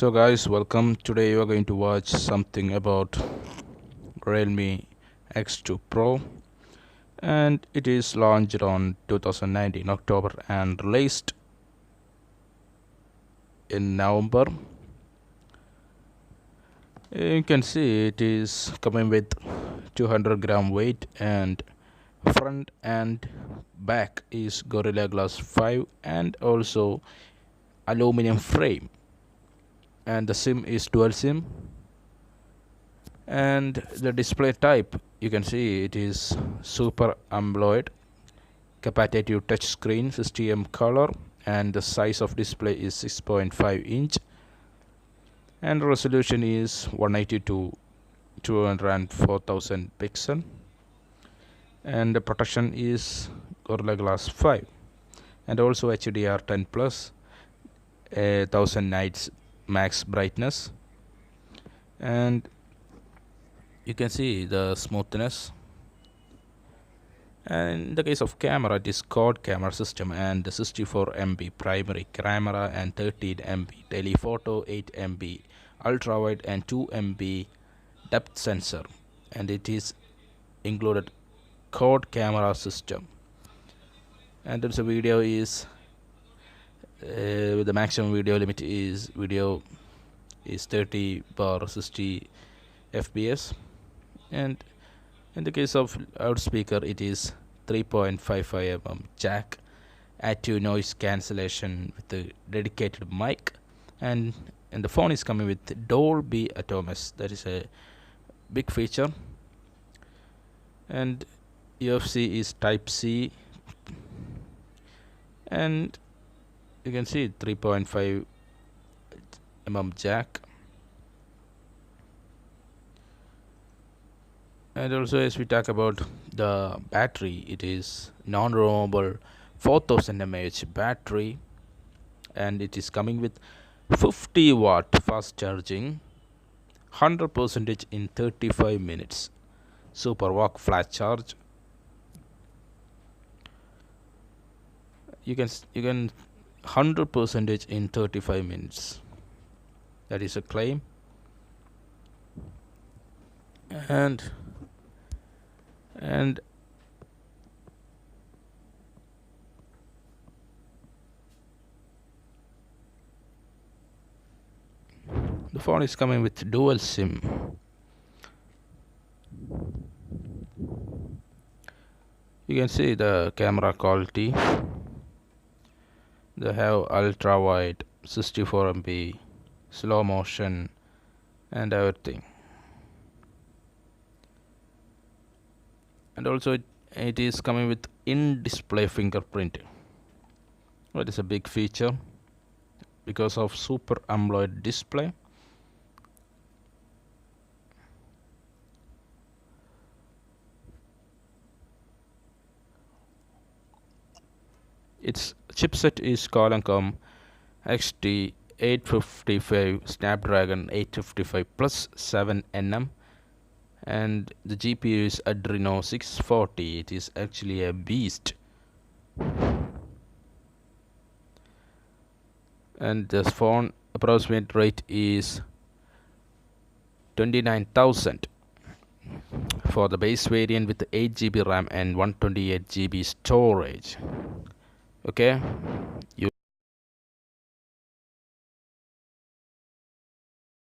So guys, welcome. Today you are going to watch something about Realme X2 Pro, and it is launched on 2019 October and released in November. You can see it is coming with 200-gram weight, and front and back is Gorilla Glass 5 and also aluminum frame, and the SIM is dual SIM. And the display type, you can see it is Super AMOLED capacitive touch screen, 60mm color, and the size of display is 6.5 inch, and resolution is 180 to 204,000 pixel, and the protection is Gorilla Glass 5, and also HDR10 plus, 1000 nits max brightness, and you can see the smoothness. And in the case of camera, it is quad camera system and 64 MP primary camera and 13 MP telephoto, 8 MP ultra wide and 2 MP depth sensor, and it is included quad camera system. And also video is with the maximum video limit is 30 bar 60 fps. And in the case of loudspeaker, it is 3.55 jack, active noise cancellation with a dedicated mic, and the phone is coming with Dolby Atmos. That is a big feature. And UFC is Type C, and you can see 3.5 jack. And also, as we talk about the battery, it is non-removable 4000 mAh battery, and it is coming with 50-watt fast charging, 100% in 35 minutes, super walk flash charge. You can 100% in 35 minutes. That is a claim. And the phone is coming with dual SIM. You can see the camera quality. They have ultra wide, 64 MP, slow motion, and everything. And also it is coming with in-display fingerprint. That is a big feature because of Super AMOLED display. Its chipset is Qualcomm XT 855 Snapdragon 855 plus 7nm, and the GPU is Adreno 640. It is actually a beast. And this phone approximate rate is 29,000 for the base variant with 8 GB RAM and 128 GB storage. Okay,